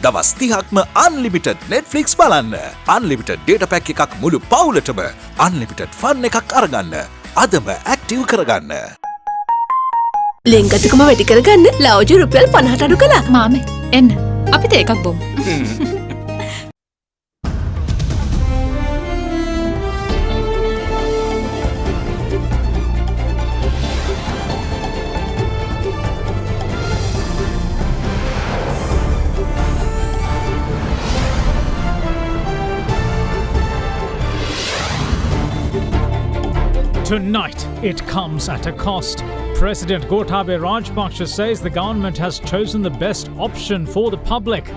දවස් 30ක්ම unlimited Netflix බලන්න. unlimited data pack එකක් මුළු පවුලටම unlimited fun එකක් අරගන්න. අදම active කරගන්න. ලෙන්ගතුකම වැඩි කරගන්න ලව්ජු රුපියල් 50ට අඩු කළා. මාමේ එන්න අපිට එකක් බොමු. Tonight, it comes at a cost. President Gotabaya Rajapaksa says the government has chosen the best option for the public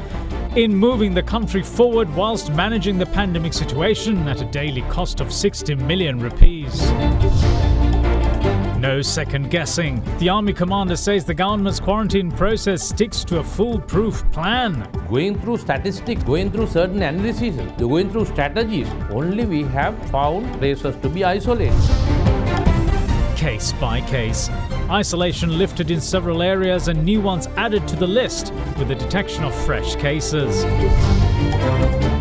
in moving the country forward whilst managing the pandemic situation at a daily cost of 60 million rupees. No second guessing. The army commander says the government's quarantine process sticks to a foolproof plan. Going through statistics, going through certain analyses, going through strategies, only we have found places to be isolated. Case by case. Isolation lifted in several areas and new ones added to the list with the detection of fresh cases.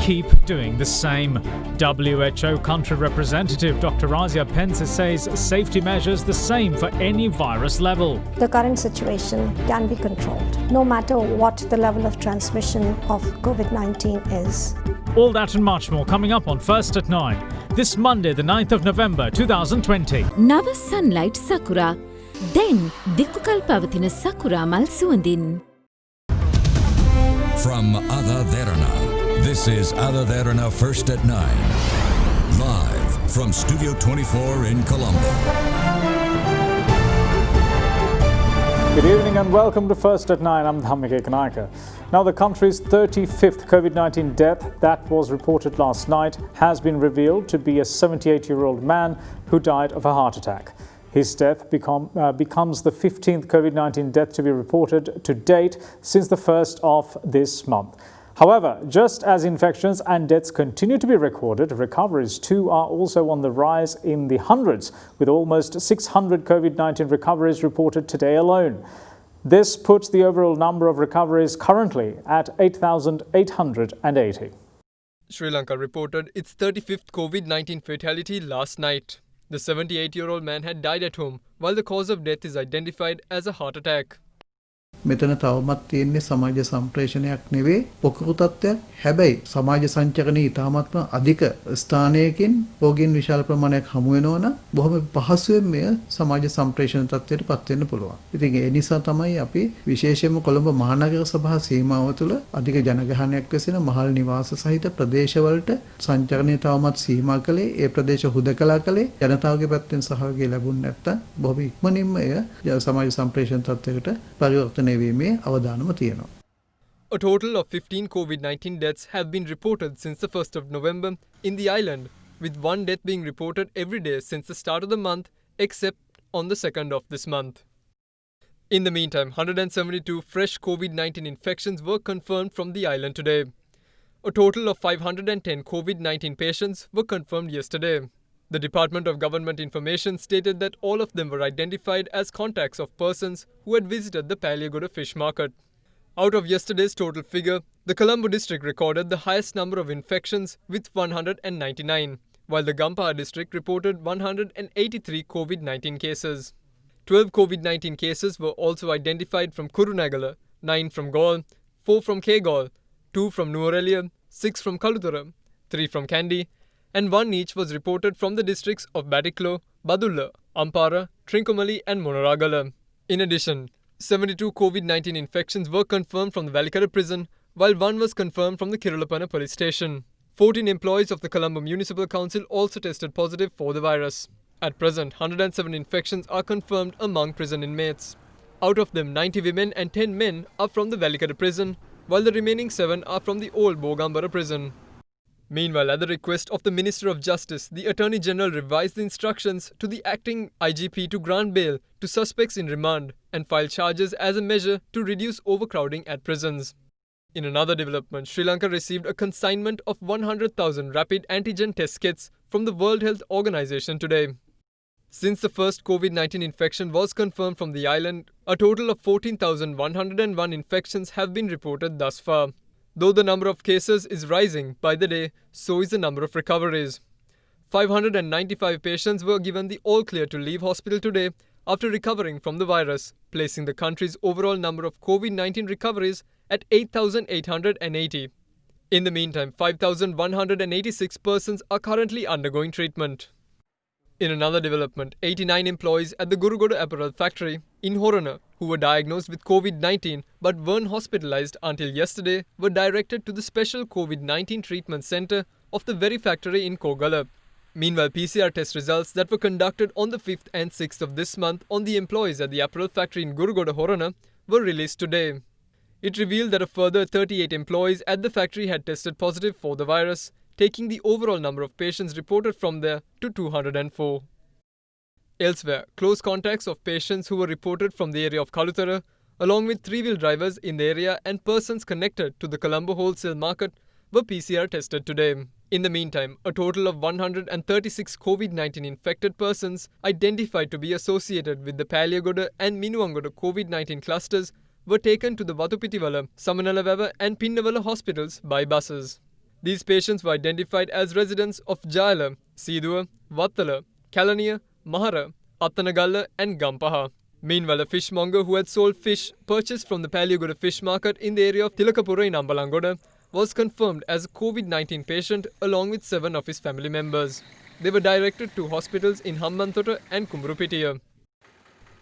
Keep doing the same. WHO country representative Dr. Razia Pense says safety measures the same for any virus level. The current situation can be controlled, no matter what the level of transmission of COVID-19 is. All that and much more coming up on First at 9. This Monday, the 9th of November 2020. Nava sunlight sakura. Then Dikukal pavathina sakura mal suandin. From AdaDerana, this is AdaDerana First at 9. Live from Studio 24 in Colombo. Good evening and welcome to First at 9. I'm Dhammika Kanaka. Now, the country's 35th COVID-19 death that was reported last night has been revealed to be a 78-year-old man who died of a heart attack. His death becomes the 15th COVID-19 death to be reported to date since the 1st of this month. However, just as infections and deaths continue to be recorded, recoveries too are also on the rise in the hundreds, with almost 600 COVID-19 recoveries reported today alone. This puts the overall number of recoveries currently at 8,880. Sri Lanka reported its 35th COVID-19 fatality last night. The 78-year-old man had died at home, while the cause of death is identified as a heart attack. මෙතන තවමත් තියෙන්නේ සමාජ සම්ප්‍රේෂණයක් නෙවෙයි පොකුරු තත්ත්වයක්. හැබැයි සමාජ සංචකරණයේ ඉතාමත්ම අධික ස්ථානයකින් රෝගීන් විශාල ප්‍රමාණයක් හමු වෙනවනම් බොහොම පහසුවෙන් මෙය සමාජ සම්ප්‍රේෂණ තත්ත්වයට පත් වෙන්න පුළුවන්. ඉතින් ඒ නිසා තමයි අපි විශේෂයෙන්ම කොළඹ මහනගර සභා සීමාව තුළ අධික ජනගහනයක් වෙසෙන මහල් නිවාස සහිත ප්‍රදේශවලට සංචරණය තවමත් සීමා කළේ. ඒ ප්‍රදේශ හුදකලා කළේ ජනතාවගේ පැත්තෙන් සහයෝගය ලැබුණ නැත්නම් බොහොම ඉක්මනින්ම එය සමාජ සම්ප්‍රේෂණ තත්ත්වයකට පරිවර්තනය වීමේ අවදානම තියෙනවා. A total of 15 COVID-19 deaths have been reported since the 1st of November in the island, with one death being reported every day since the start of the month, except on the 2nd of this month. In the meantime, 172 fresh COVID-19 infections were confirmed from the island today. A total of 510 COVID-19 patients were confirmed yesterday. The Department of Government Information stated that all of them were identified as contacts of persons who had visited the Paliagoda fish market. Out of yesterday's total figure, the Colombo district recorded the highest number of infections with 199, while the Gampaha district reported 183 COVID-19 cases. 12 COVID-19 cases were also identified from Kurunagala, 9 from Gaul, 4 from Kegol, 2 from Nuwara, 6 from Kalutara, 3 from Kandy, and 1 each was reported from the districts of Batiklo, Badulla, Ampara, Trincomalee and Monoragala. In addition, 72 COVID-19 infections were confirmed from the Valikara prison, while 1 was confirmed from the Kirulapana police station. 14 employees of the Colombo Municipal Council also tested positive for the virus. At present, 107 infections are confirmed among prison inmates. Out of them, 90 women and 10 men are from the Valikara prison, while the remaining 7 are from the old Bogambara prison. Meanwhile, at the request of the Minister of Justice, the Attorney General revised the instructions to the acting IGP to grant bail to suspects in remand and file charges as a measure to reduce overcrowding at prisons. In another development, Sri Lanka received a consignment of 100,000 rapid antigen test kits from the World Health Organization today. Since the first COVID-19 infection was confirmed from the island, a total of 14,101 infections have been reported thus far. Though the number of cases is rising by the day, so is the number of recoveries. 595 patients were given the all clear to leave hospital today after recovering from the virus, placing the country's overall number of COVID-19 recoveries at 8,880. In the meantime, 5,186 persons are currently undergoing treatment. In another development, 89 employees at the Gurugoda apparel factory in Horana who were diagnosed with COVID-19 but weren't hospitalized until yesterday were directed to the special COVID-19 treatment center of the very factory in Kogala. Meanwhile, PCR test results that were conducted on the 5th and 6th of this month on the employees at the apparel factory in Gurugoda Horana were released today. It revealed that a further 38 employees at the factory had tested positive for the virus, taking the overall number of patients reported from there to 204. Elsewhere, close contacts of patients who were reported from the area of Kalutara, along with three-wheel drivers in the area and persons connected to the Colombo wholesale market, were PCR tested today. In the meantime, a total of 136 COVID-19 infected persons identified to be associated with the Paliyagoda and Minuwangoda COVID-19 clusters were taken to the Vatupitiwala, Samanalawava and Pinnavala hospitals by buses. These patients were identified as residents of Jayala, Siduwa, Vattala, Kalaniya, Mahara, Attanagalla and Gampaha. Meanwhile, a fishmonger who had sold fish purchased from the Paliyagoda fish market in the area of Tilakapura in Ambalangoda was confirmed as a COVID-19 patient along with 7 of his family members. They were directed to hospitals in Hambantota and Kumburupitiya.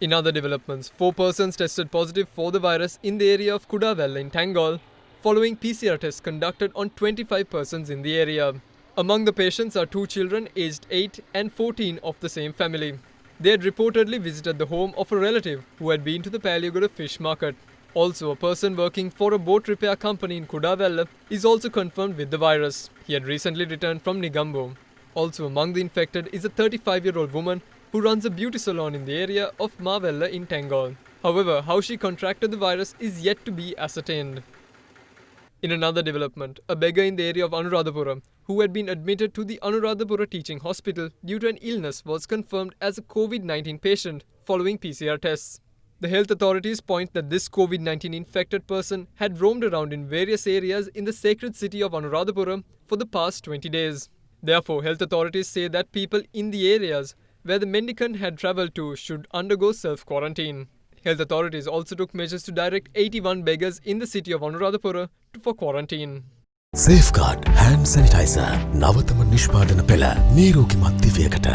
In other developments, 4 persons tested positive for the virus in the area of Kudavella in Tangol, following PCR tests conducted on 25 persons in the area. Among the patients are 2 children aged 8 and 14 of the same family. They had reportedly visited the home of a relative who had been to the Paliyagoda fish market. Also, a person working for a boat repair company in Kudavella is also confirmed with the virus. He had recently returned from Negombo. Also among the infected is a 35-year-old woman who runs a beauty salon in the area of Mavella in Tangol. However, how she contracted the virus is yet to be ascertained. In another development, a beggar in the area of Anuradhapura who had been admitted to the Anuradhapura Teaching Hospital due to an illness was confirmed as a COVID-19 patient following PCR tests. The health authorities point that this COVID-19 infected person had roamed around in various areas in the sacred city of Anuradhapura for the past 20 days. Therefore, health authorities say that people in the areas where the mendicant had travelled to should undergo self-quarantine. Health authorities also took measures to direct 81 beggars in the city of Anuradhapura for quarantine. Safeguard hand sanitizer. නවතම නිෂ්පාදන පෙළ නිරෝගීමත් දිවයකට.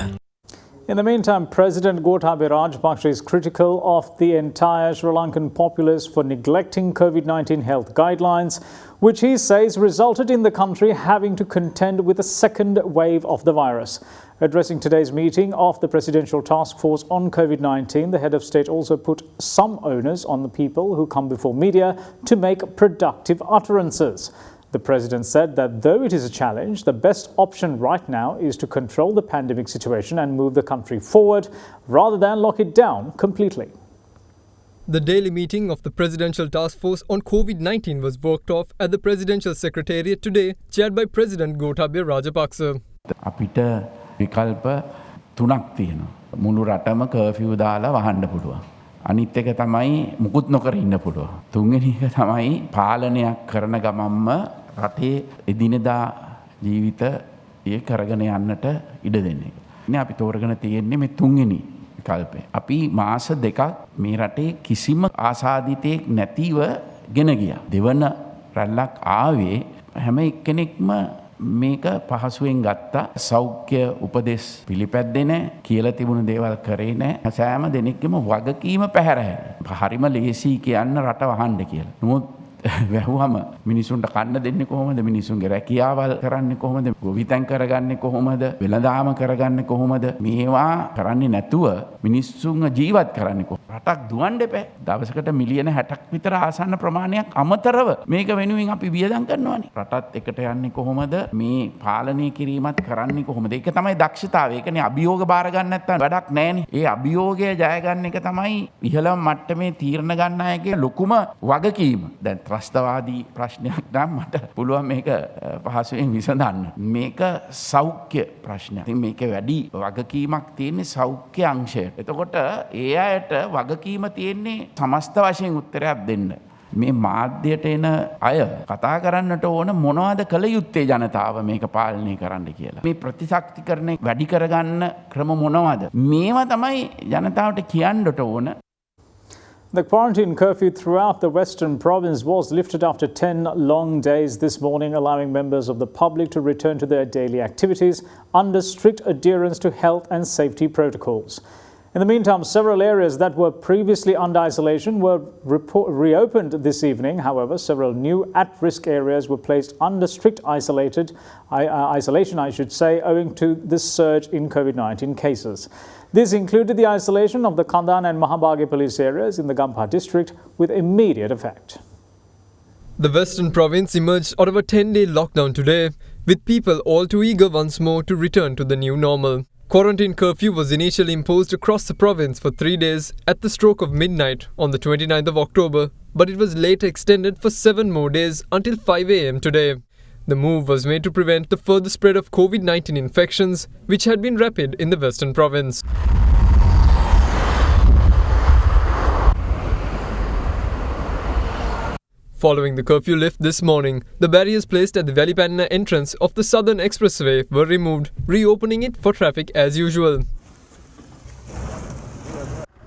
In the meantime, President Gotabaya Rajapaksa is critical of the entire Sri Lankan populace for neglecting COVID-19 health guidelines, which he says resulted in the country having to contend with a second wave of the virus. Addressing today's meeting of the Presidential Task Force on COVID-19, the head of state also put some onus on the people who come before media to make productive utterances. The president said that though it is a challenge, the best option right now is to control the pandemic situation and move the country forward rather than lock it down completely. The daily meeting of the Presidential Task Force on COVID-19 was worked off at the Presidential Secretariat today, chaired by President Gotabaya Rajapaksa. අපිට විකල්ප 3ක් තියෙනවා. මුළු රටම curfew දාලා වහන්න පුළුවන්. අනිත් එක තමයි මුකුත් නොකර ඉන්න පුළුවන්. තුන්වෙනි එක තමයි පාලනයක් කරන ගමන්ම රටේ එදිනෙදා ජීවිතය කරගෙන යන්නට ඉඩ දෙන එක. ඉතින් අපි තෝරගෙන තියෙන්නේ මේ තුන්වෙනි විකල්පය. අපි මාස 2ක් මේ රටේ කිසිම ආසාදිතයක් නැතිව ගෙන ගියා. දෙවන රැල්ලක් ආවේ හැම එක්කෙනෙක්ම මේක පහසුවෙන් ගත්තා. සෞඛ්‍ය උපදෙස් පිළිපැද්දේ නැහැ. කියලා තිබුණු දේවල් කරේ නැහැ. සෑම දෙනෙක්ගේම වගකීම පැහැර හැරෙනවා. හරිම ලේසි කියන්න රට වහන්න කියලා. නමුත් වැහුවම මිනිසුන්ට කන්න දෙන්නේ කොහොමද? මිනිසුන්ගේ රැකියාවල් කරන්නේ කොහොමද? ගොවිතැන් කරගන්නේ කොහොමද? වෙළඳාම කරගන්නේ කොහොමද? මේවා කරන්නේ නැතුව මිනිස්සුන්ව ජීවත් කරන්නේ කොහොමද? රටක් දුවන්න එපා. දවසකට මිලියන 60ක් විතර ආසන්න ප්‍රමාණයක් අමතරව මේක වෙනුවෙන් අපි වියදම් කරනවානේ. රටත් එකට යන්නේ කොහොමද? මේ පාලනය කිරීමත් කරන්නේ කොහොමද? ඒක තමයි දක්ෂතාවය. ඒකනේ අභියෝග බාර ගන්න නැත්නම් වැඩක් නැහැනේ. ඒ අභියෝගය ජය ගන්න එක තමයි ඉහළම මට්ටමේ තීරණ ගන්න අයගේ ලොකුම වගකීම. දැන් ත්‍රස්තවාදී ප්‍රශ්නයක් නම් මට පුළුවන් මේක පහසුවෙන් විසඳන්න. මේක සෞඛ්‍ය ප්‍රශ්නයක්. ඉතින් මේකේ වැඩි වගකීමක් තියෙන්නේ සෞඛ්‍ය අංශයට. එතකොට ඒ අයට වගකීම තියෙන්නේ සමස්ත වශයෙන් උත්තරයක් දෙන්න. මේ මාධ්‍යයට එන අය කතා කරන්නට ඕන මොනවද කළ යුත්තේ ජනතාව මේක පාලනය කරන්න කියලා. මේ ප්‍රතිශක්තිකරණය වැඩි කරගන්න ක්‍රම මොනවද? මේවා තමයි ජනතාවට කියන්නට ඕන. The quarantine curfew throughout the Western Province was lifted after 10 long days this morning, allowing members of the public to return to their daily activities under strict adherence to health and safety protocols. In the meantime, several areas that were previously under isolation were reopened this evening. However, several new at-risk areas were placed under strict isolation, owing to this surge in COVID-19 cases. This included the isolation of the Kandan and Mahabaghe police areas in the Gampha district with immediate effect. The Western Province emerged out of a 10-day lockdown today, with people all too eager once more to return to the new normal. Quarantine curfew was initially imposed across the province for 3 days at the stroke of midnight on the 29th of October, but it was later extended for 7 more days until 5 a.m. today. The move was made to prevent the further spread of COVID-19 infections, which had been rapid in the Western Province. Following the curfew lift this morning, the barriers placed at the Velipanna entrance of the Southern Expressway were removed, reopening it for traffic as usual.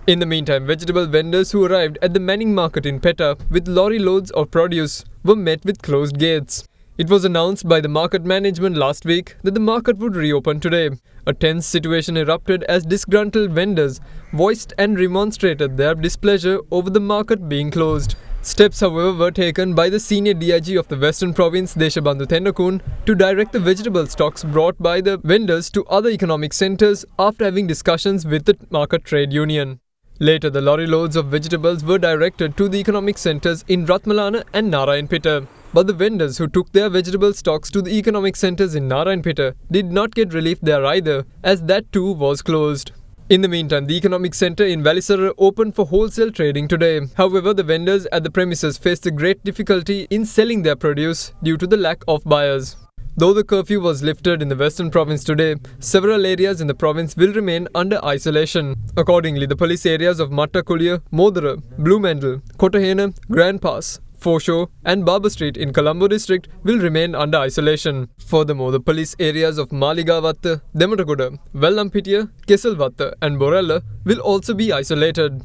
In the meantime, vegetable vendors who arrived at the Manning Market in Petta with lorry loads of produce were met with closed gates. It was announced by the market management last week that the market would reopen today. A tense situation erupted as disgruntled vendors voiced and remonstrated their displeasure over the market being closed. Steps, however, were taken by the senior DIG of the Western Province, Deshabandhu Tennakun, to direct the vegetable stocks brought by the vendors to other economic centres after having discussions with the market trade union. Later, the lorry loads of vegetables were directed to the economic centres in Ratmalana and Narayanpeta. But the vendors who took their vegetable stocks to the economic centres in Narayanpeta did not get relief there either, as that too was closed. In the meantime, the economic centre in Valisara opened for wholesale trading today. However, the vendors at the premises faced a great difficulty in selling their produce due to the lack of buyers. Though the curfew was lifted in the Western Province today, several areas in the province will remain under isolation. Accordingly, the police areas of Mattakuliya, Modara, Blumendal, Kotahena, Grand Pass, Foreshore and Barber Street in Colombo district will remain under isolation. Furthermore, the police areas of Maligavatta, Dematagoda, Vellampitiya, Kesalvatta and Borella will also be isolated.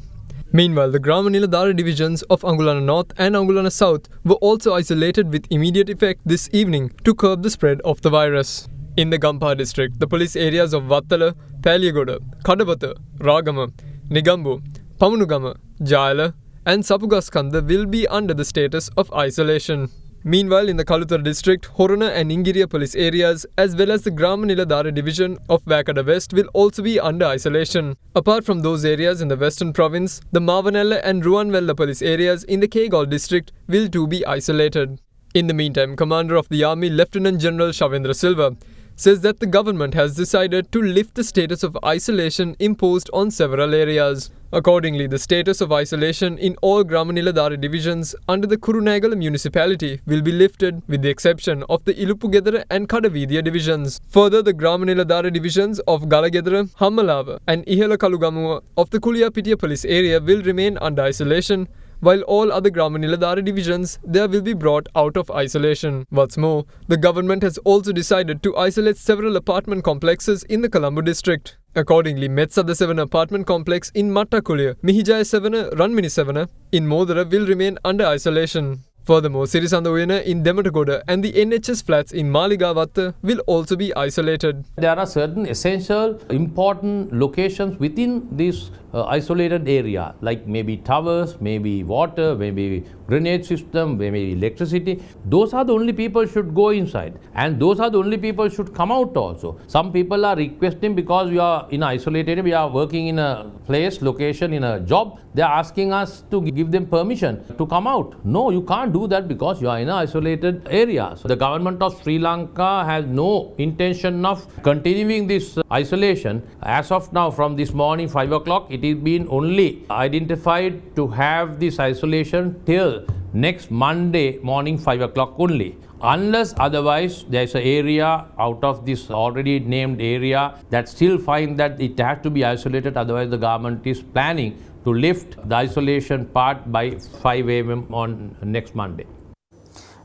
Meanwhile, the Grama-Niladhara divisions of Angulana North and Angulana South were also isolated with immediate effect this evening to curb the spread of the virus. In the Gampha district, the police areas of Vattala, Paliyagoda, Kadabata, Ragama, Nigambu, Pamunugama, Jayala and Sapugaskanda will be under the status of isolation. Meanwhile, in the Kaluthara district, Horana and Ingiriya police areas as well as the Grama-Niladhara division of Vakada West will also be under isolation. Apart from those areas in the Western Province, the Mavanella and Ruwanvella police areas in the Kegal district will too be isolated. In the meantime, Commander of the Army Lieutenant General Shavendra Silva says that the government has decided to lift the status of isolation imposed on several areas. Accordingly, the status of isolation in all Grama-Niladhara divisions under the Kurunegala municipality will be lifted with the exception of the Ilupugedara and Kadavidhiya divisions. Further, the Grama-Niladhara divisions of Galagedara, Hammalava and Ihala Kalugamuwa of the Kuliyapitiya police area will remain under isolation, while all other Grama-Niladhara divisions there will be brought out of isolation. What's more, the government has also decided to isolate several apartment complexes in the Colombo district. Accordingly, Metsada 7 apartment complex in Mattakuliya, Mihijaya 7, Ranmini 7 in Modara will remain under isolation. Furthermore, Sirisandawena in Dematagoda and the NHS flats in Maligavatta will also be isolated. There are certain essential, important locations within this isolated area, like maybe towers, maybe water, maybe grenade system, maybe electricity. Those are the only people should go inside, and those are the only people should come out also. Some people are requesting because we are in isolated, we are working in a place, location, in a job. They are asking us to give them permission to come out. No, you can't do that because you are in an isolated area. So the government of Sri Lanka has no intention of continuing this isolation. As of now, from this morning 5 o'clock, it is been only identified to have this isolation till next Monday morning 5 o'clock only. Unless otherwise there is an area out of this already named area that still find that it has to be isolated, otherwise the government is planning to lift the isolation part by 5 a.m. on next Monday.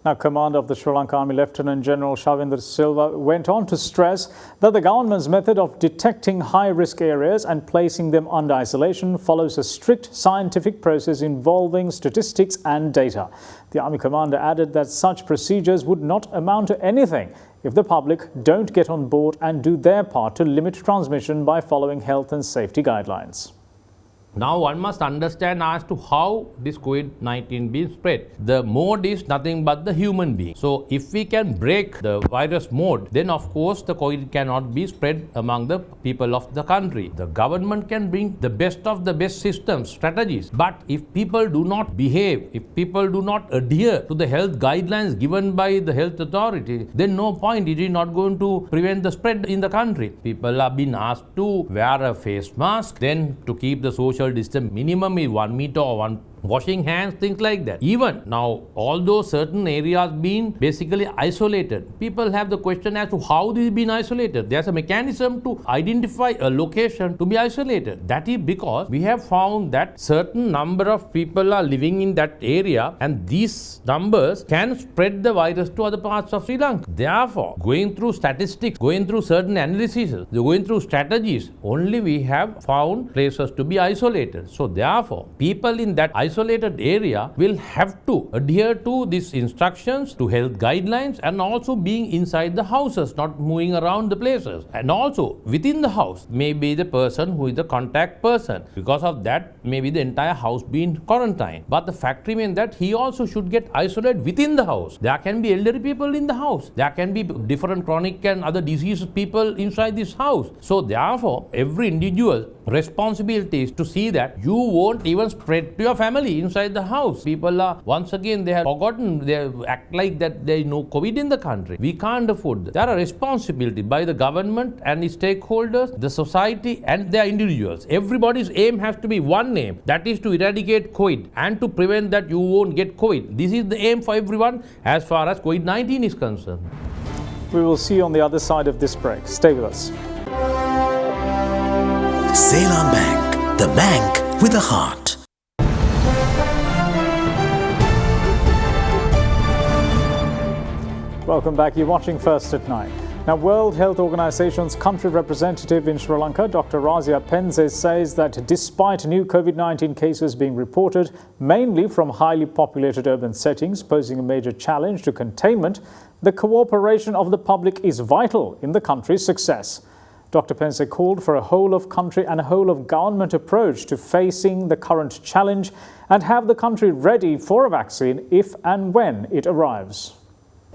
Now, Commander of the Sri Lanka Army Lieutenant General Shavindra Silva went on to stress that the government's method of detecting high-risk areas and placing them under isolation follows a strict scientific process involving statistics and data. The Army Commander added that such procedures would not amount to anything if the public don't get on board and do their part to limit transmission by following health and safety guidelines. Now one must understand as to how this COVID-19 being spread. The mode is nothing but the human being. So if we can break the virus mode, then of course the COVID cannot be spread among the people of the country. The government can bring the best of the best systems, strategies. But if people do not behave, if people do not adhere to the health guidelines given by the health authority, then no point. It is not going to prevent the spread in the country. People have been asked to wear a face mask, then to keep the social distance minimum is 1 meter or washing hands, things like that. Even now, although certain areas been basically isolated, people have the question as to how this is been isolated. There's a mechanism to identify a location to be isolated. That is because we have found that certain number of people are living in that area and these numbers can spread the virus to other parts of Sri Lanka. Therefore, going through statistics, going through certain analyses, going through strategies, only we have found places to be isolated. So therefore, people in that isolated area will have to adhere to these instructions, to health guidelines, and also being inside the houses, not moving around the places. And also within the house, maybe the person who is the contact person. Because of that, maybe the entire house being quarantined. But the fact remains that he also should get isolated within the house. There can be elderly people in the house. There can be different chronic and other diseases people inside this house. So therefore, every individual responsibility is to see that you won't even spread to your family inside the house. People are, once again, they have forgotten, they act like that there is no COVID in the country. We can't afford that. There are responsibility by the government and its stakeholders, the society and their individuals. Everybody's aim has to be one aim, that is to eradicate COVID and to prevent that you won't get COVID. This is the aim for everyone as far as COVID-19 is concerned. We will see you on the other side of this break. Stay with us. Ceylon Bank, the bank with a heart. Welcome back. You're watching First at 9. Now, World Health Organization's country representative in Sri Lanka, Dr. Razia Penze, says that despite new COVID-19 cases being reported, mainly from highly populated urban settings, posing a major challenge to containment, the cooperation of the public is vital in the country's success. Dr. Penze called for a whole-of-country and a whole-of-government approach to facing the current challenge and have the country ready for a vaccine if and when it arrives.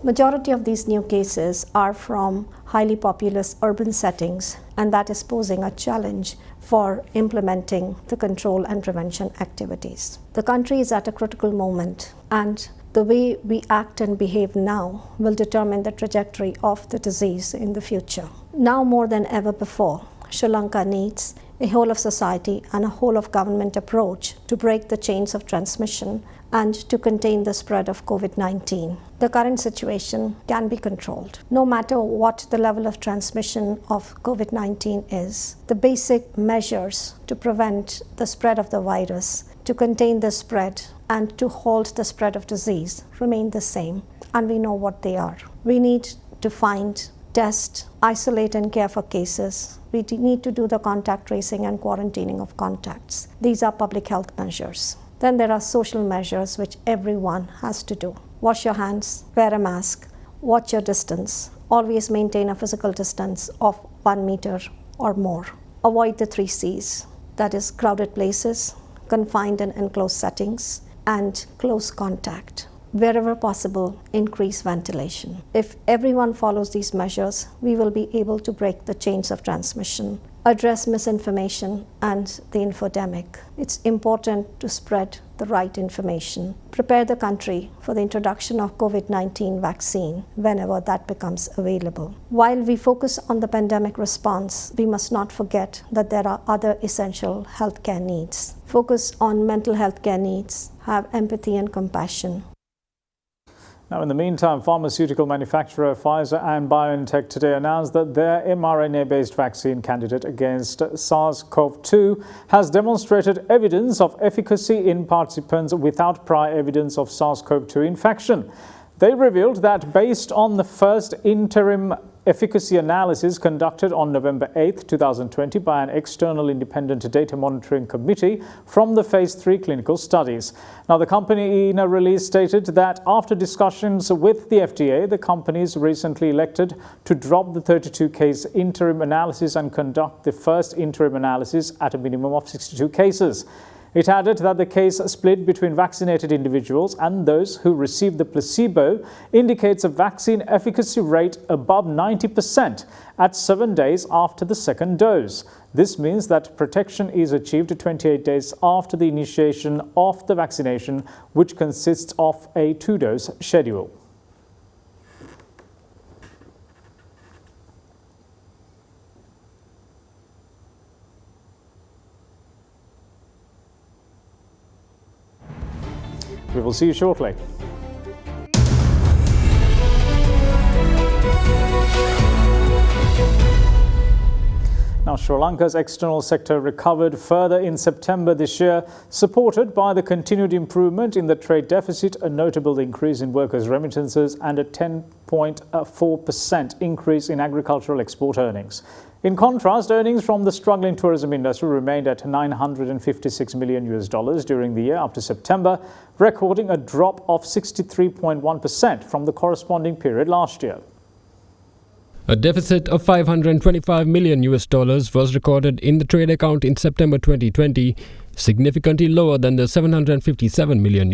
Majority of these new cases are from highly populous urban settings, and that is posing a challenge for implementing the control and prevention activities. The country is at a critical moment, and the way we act and behave now will determine the trajectory of the disease in the future. Now more than ever before, Sri Lanka needs a whole of society and a whole of government approach to break the chains of transmission and to contain the spread of COVID-19. The current situation can be controlled. No matter what the level of transmission of COVID-19 is, the basic measures to prevent the spread of the virus, to contain the spread and to halt the spread of disease remain the same, and we know what they are. We need to find, test, isolate and care for cases. We need to do the contact tracing and quarantining of contacts. These are public health measures. Then there are social measures which everyone has to do. Wash your hands, wear a mask, watch your distance, always maintain a physical distance of 1 meter or more. Avoid the 3 C's, that is crowded places, confined and enclosed settings, and close contact. Wherever possible, increase ventilation. If everyone follows these measures, we will be able to break the chains of transmission, address misinformation and the infodemic. It's important to spread the right information. Prepare the country for the introduction of COVID-19 vaccine whenever that becomes available. While we focus on the pandemic response, we must not forget that there are other essential healthcare needs. Focus on mental health care needs, have empathy and compassion. Now, in the meantime, pharmaceutical manufacturer Pfizer and BioNTech today announced that their mRNA-based vaccine candidate against SARS-CoV-2 has demonstrated evidence of efficacy in participants without prior evidence of SARS-CoV-2 infection. They revealed that based on the first interim efficacy analysis conducted on November 8, 2020 by an external independent data monitoring committee from the phase 3 clinical studies. Now, the company in a release stated that after discussions with the FDA, the companies recently elected to drop the 32-case interim analysis and conduct the first interim analysis at a minimum of 62 cases. It added that the case split between vaccinated individuals and those who received the placebo indicates a vaccine efficacy rate above 90% at 7 days after the second dose. This means that protection is achieved 28 days after the initiation of the vaccination, which consists of a 2-dose schedule. We will see you shortly. Now, Sri Lanka's external sector recovered further in September this year, supported by the continued improvement in the trade deficit, a notable increase in workers' remittances and a 10.4% increase in agricultural export earnings. In contrast, earnings from the struggling tourism industry remained at $956 million during the year up to September, recording a drop of 63.1% from the corresponding period last year. A deficit of $525 million was recorded in the trade account in September 2020, significantly lower than the $757 million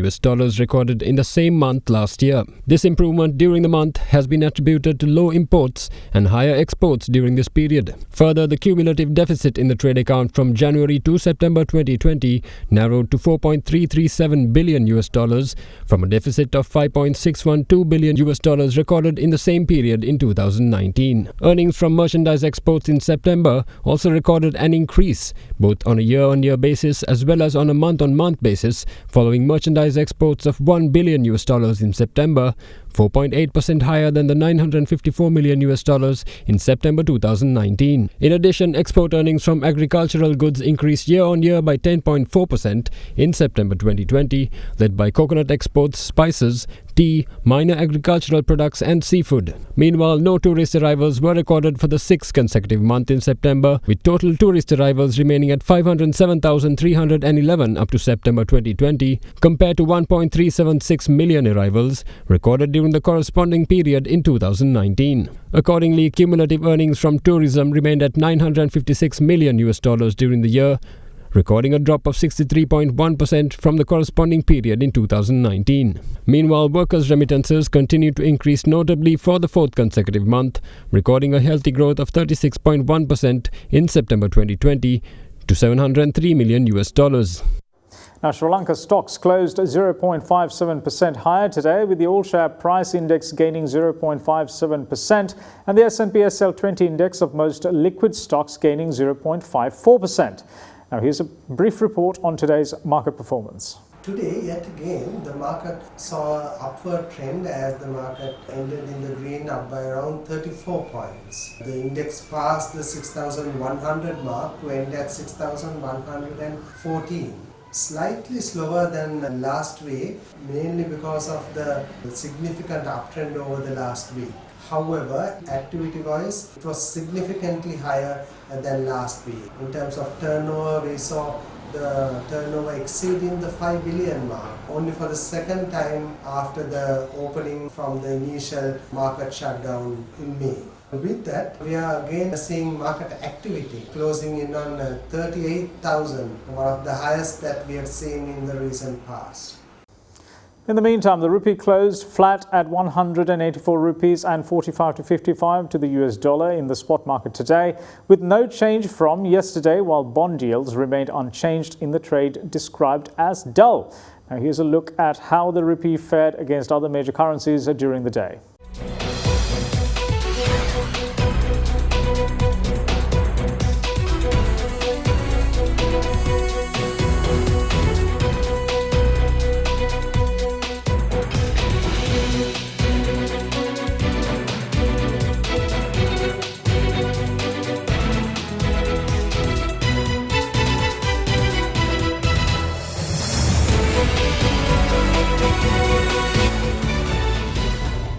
recorded in the same month last year. This improvement during the month has been attributed to low imports and higher exports during this period. Further, the cumulative deficit in the trade account from January to September 2020 narrowed to $4.337 billion from a deficit of $5.612 billion recorded in the same period in 2019. Earnings from merchandise exports in September also recorded an increase, both on a year-on-year basis as well as on a month-on-month basis, following merchandise exports of $1 billion in September, 4.8% higher than the $954 million in September 2019. In addition, export earnings from agricultural goods increased year-on-year by 10.4% in September 2020, led by coconut exports, spices, tea, minor agricultural products and seafood. Meanwhile, no tourist arrivals were recorded for the 6th consecutive month in September, with total tourist arrivals remaining at 507,311 up to September 2020, compared to 1.376 million arrivals recorded during the corresponding period in 2019. Accordingly, cumulative earnings from tourism remained at $956 million during the year, recording a drop of 63.1% from the corresponding period in 2019. Meanwhile, workers' remittances continued to increase notably for the 4th consecutive month, recording a healthy growth of 36.1% in September 2020 to $703 million. Now, Sri Lanka stocks closed 0.57% higher today, with the all-share price index gaining 0.57% and the S&P SL 20 index of most liquid stocks gaining 0.54%. Now, here's a brief report on today's market performance. Today, yet again, the market saw an upward trend as the market ended in the green, up by around 34 points. The index passed the 6,100 mark to end at 6,114. Slightly slower than last week, mainly because of the significant uptrend over the last week. However, activity-wise, it was significantly higher than last week. In terms of turnover, we saw the turnover exceeding the 5 billion mark, only for the second time after the opening from the initial market shutdown in May. With that, we are again seeing market activity closing in on 38,000, one of the highest that we have seen in the recent past. In the meantime, the rupee closed flat at 184 rupees and 45 to 55 to the US dollar in the spot market today, with no change from yesterday, while bond yields remained unchanged in the trade described as dull. Now, here's a look at how the rupee fared against other major currencies during the day.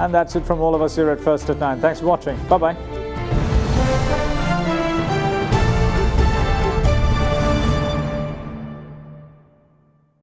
And that's it from all of us here at First at 9. Thanks for watching. Bye-bye.